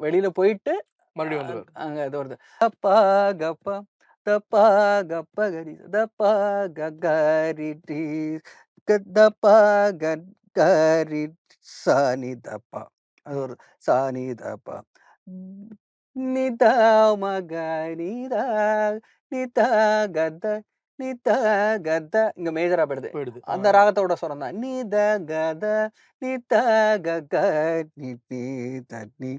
வெளியில போயிட்டு மறுபடியும் வந்துருவாரு. அங்க இது வருது. தப்பா கப்பா தப்பா கப்ப கரி தப்பா கரி டி தப்பா கரி சானி தப்பா அது ஒரு சானி தப்பா நிதா மக நிதா நிதா கத நிதா கத இங்க மேஜரா போயிடுது. அந்த ராகத்தோட சுரம் தான் நித கத நித கக நி தனி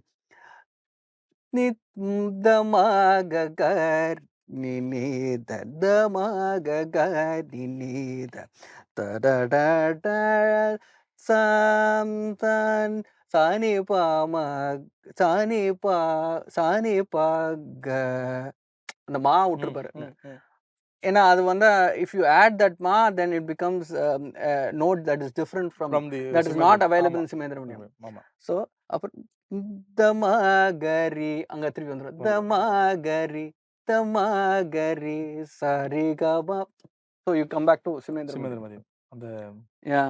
நிதமாக கர் நினி ததமாக கர் நினி தடட சாம் தான் சானி பாம சானி பா சானி பாக அந்த மா விட்டுருப்பாரு. ஏன்னா அது வந்து if you add that ma then it becomes a note that is different from that is not available in Simendram. So அப்புறம் தமகரி அங்க திருப்பி வந்துரும் தமகரி தமகரி Saregama. So you come back to Simendram. அந்த yeah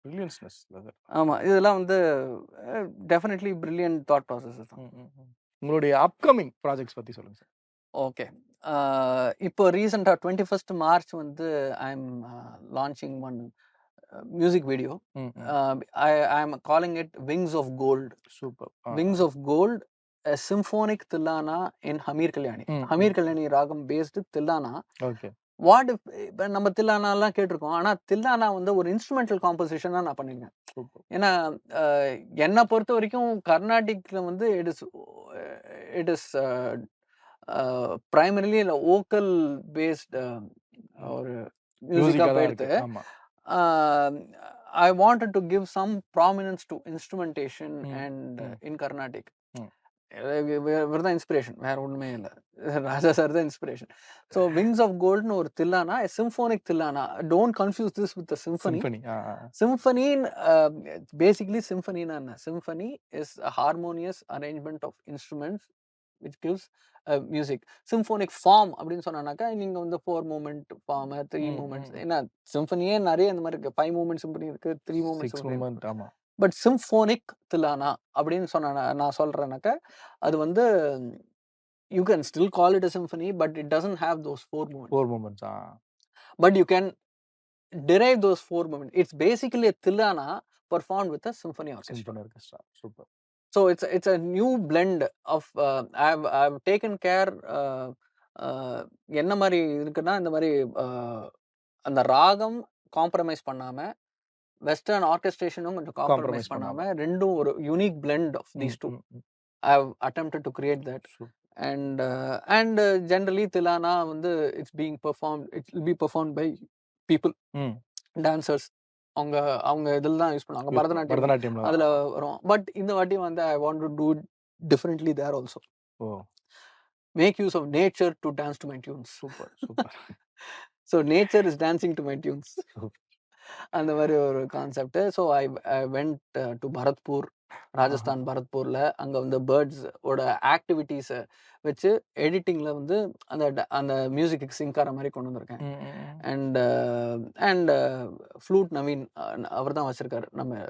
brilliantness. ஆமா இதெல்லாம் வந்து definitely brilliant thought processes தான். உங்களுடைய அப்கமிங் ப்ராஜெக்ட்ஸ் பத்தி சொல்லுங்க சார். ஓகே இப்போ ரீசெண்டாக 21st மார்ச் வந்து I am launching one music video. I am calling it wings of gold. Super. Wings of gold symphonic thillana in Hamir Kalyani. Hamir Kalyani ராகம் based thillana. Okay. What if இப்போ நம்ம தில்லானாலாம் கேட்டிருக்கோம், ஆனால் தில்லானா வந்து ஒரு இன்ஸ்ட்ருமெண்டல் காம்போசிஷனாக நான் பண்ணியிருக்கேன். ஏன்னா என்னை பொறுத்த வரைக்கும் கர்நாடிக்கில் வந்து it is primarily vocal based ஒரு மியூசிக்கா போயிடுது. I wanted to give some prominence to instrumentation and in Carnatic. இவர் தான் இன்ஸ்பிரேஷன், வேற ஒண்ணுமே இல்லை. ராஜா சார் தான் இன்ஸ்பிரேஷன். ஸோ விங்ஸ் ஆஃப் கோல்டுன்னு ஒரு thillana, symphonic thillana. Don't confuse this with symphony. Symphony basically சிம்ஃபனின்னா என்ன? Symphony is a harmonious arrangement of instruments which gives music. Symphonic form அப்படின்னு சொன்னாக்கா நீங்க வந்து 4 மூமெண்ட் ஃபார்ம், 3 மூமெண்ட்ஸ். ஏன்னா சிம்ஃபனியே நிறைய இந்த மாதிரி இருக்கு. 5 மூமெண்ட் சிம்பனி இருக்கு, 3 மூமெண்ட். ஆமா. பட் சிம்ஃபோனிக் தில்லானா அப்படின்னு சொன்ன நான் சொல்றேன்னாக்கா அது வந்து you can still call it a symphony but it doesn't have those 4 movements. But you can derive those 4 movements. It's basically a tillana performed with a symphony orchestra. Super. So it's a new blend of I've taken care என்ன மாதிரி இருக்குன்னா இந்த மாதிரி அந்த ராகம் compromise பண்ணாம western ஆர்கெஸ்ட்ரேஷனும் கொஞ்சம் compromise பண்ணாம ரெண்டும் ஒரு unique blend of these two. I've attempted to create that. And generally Tilana வந்து it's being performed, it will be performed by people, dancers. அவங்க இதில் தான் யூஸ் பண்ணுவாங்க. பரதநாட்டியம் அதில் வரும். பட் இந்த வாட்டி வந்து I want to do differently there also. Make use of nature to dance to my tunes. Super super. So nature is dancing to my tunes, அந்த மாதிரி ஒரு concept. So I went to Bharatpur, Rajasthan பரத்பூர்ல. அங்க வந்து birds ஓட ஆக்டிவிட்டிஸை வச்சு எடிட்டிங்ல வந்து அந்த மியூசிக்கு சிங்க் ஆகிற மாதிரி கொண்டு வந்திருக்கேன். அண்ட் ஃப்ளூட் நவீன் அவர் தான் வச்சிருக்காரு. நம்ம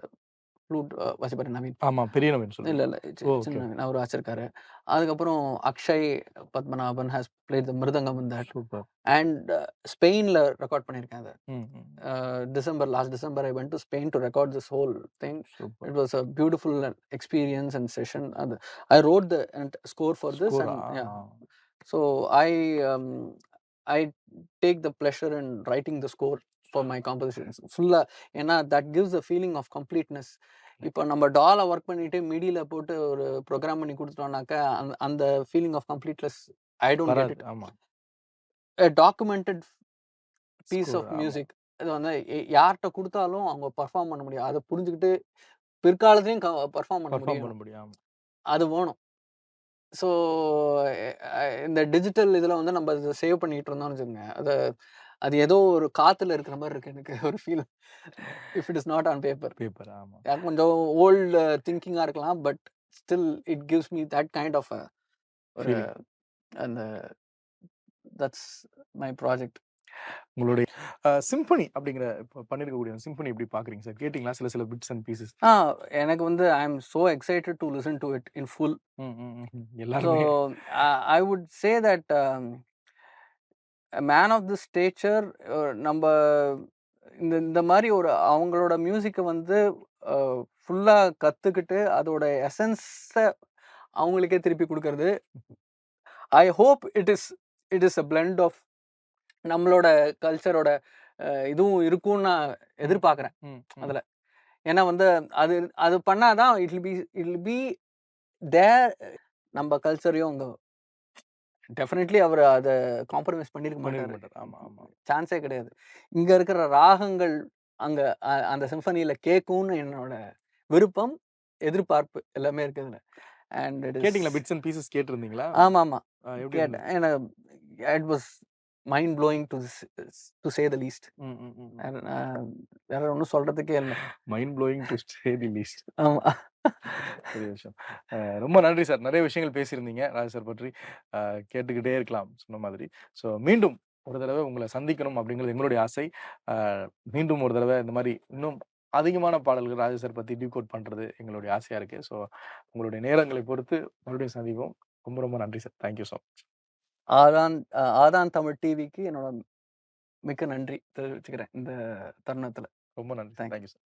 ஃப்ளூட் வாசிப்பாரு நவீன். ஆமா, பெரிய நவீன் இல்ல சின்ன நவீன் அவர் வச்சிருக்காரு. அதுக்கப்புறம் Akshay Padmanabhan has played the mridangam in that. Super. And ஸ்பெயின்ல ரெக்கார்ட் பண்ணிருக்கேன் அது. Last December I went to Spain to record this whole thing. It was a beautiful experience and session. And I wrote the score for this. So I take the pleasure in writing the score for my compositions fulla. ஏன்னா that gives a feeling of completeness. இப்போ நம்ம டாலை work பண்ணிட்டு மிடியில் போட்டு ஒரு program பண்ணி கொடுத்துட்டோம்னாக்கா அந்த feeling of completeness I don't get it. ஆமாம், a documented piece of music. இது வந்து யார்கிட்ட கொடுத்தாலும் அவங்க பர்ஃபார்ம் பண்ண முடியும். அதை புரிஞ்சுக்கிட்டு பிற்காலத்தையும் பர்ஃபார்ம் பண்ண முடியும். அது வேணும். ஸோ இந்த டிஜிட்டல் இதில் வந்து நம்ம அதை சேவ் பண்ணிட்டு இருந்தோம்னு வச்சுக்கோங்க, அது ஏதோ ஒரு காற்றுல இருக்கிற மாதிரி இருக்கு எனக்கு ஒரு feel. If it is not on paper. Paper ஆமா. கொஞ்சம் ஓல்டு திங்கிங்காக இருக்கலாம், but still it gives me that kind of ஒரு Feeling. அந்த தட்ஸ் மை ப்ராஜெக்ட். உங்களுடைய சிம்பனி அப்படிங்கிற இப்போ பண்ணியிருக்கக்கூடிய சிம்பனி எப்படி பார்க்குறீங்க சார்? கேட்டிங்களா சில பிட்ஸ் அண்ட் பீசஸ்? எனக்கு வந்து I am so excited to listen to it in full. So எல்லாருமே I would say that man of the stature நம்ம இந்த மாதிரி ஒரு அவங்களோட மியூசிக்கை வந்து ஃபுல்லாக கற்றுக்கிட்டு அதோட எசன்ஸை அவங்களுக்கே திருப்பி கொடுக்கறது. I hope it is a blend of நம்மளோட கல்ச்சரோட இதுவும் இருக்கும்னு நான் எதிர்பார்க்குறேன் அதில். ஏன்னா வந்து அது பண்ணாதான் இட் வில் பி தேர். நம்ம கல்ச்சரையும் அவங்க டெஃபினெட்லி அவர் அதை காம்ப்ரமைஸ் பண்ணியிருக்க மாட்டார். ஆமாம் ஆமாம், சான்ஸே கிடையாது. இங்கே இருக்கிற ராகங்கள் அங்கே அந்த சிம்பனியில் கேட்கும்னு என்னோட விருப்பம், எதிர்பார்ப்பு எல்லாமே இருக்குதுல. அண்ட் கேட்டிங்களா பிட்ஸ் அண்ட் பீசஸ் கேட்டிருந்தீங்களா? ஆமாம் ஆமாம் எப்படி கேட்டேன். ஏன்னா it was mind blowing to say the least. வேற ஒன்றும் சொல்றதுக்கே இல்லை. Mind blowing to say the least. ஆமாம். பெரிய விஷயம். ரொம்ப நன்றி சார். நிறைய விஷயங்கள் பேசியிருந்தீங்க ராஜ் சார் பற்றி. கேட்டுக்கிட்டே இருக்கலாம் சொன்ன மாதிரி. ஸோ மீண்டும் ஒரு தடவை உங்களை சந்திக்கணும் அப்படிங்கிறது எங்களுடைய ஆசை. மீண்டும் ஒரு தடவை இந்த மாதிரி இன்னும் அதிகமான பாடல்கள் ராஜா சார் பற்றி டீகோட் பண்ணுறது எங்களுடைய ஆசையாக இருக்குது. ஸோ உங்களுடைய நேரங்களை பொறுத்து மறுபடியும் சந்திப்போம். ரொம்ப ரொம்ப நன்றி சார். Thank you so much. ஆதான் தமிழ் டிவிக்கு என்னோட மிக்க நன்றி தெரிவிச்சுக்கிறேன் இந்த தருணத்தில். ரொம்ப நன்றி. Thank you sir.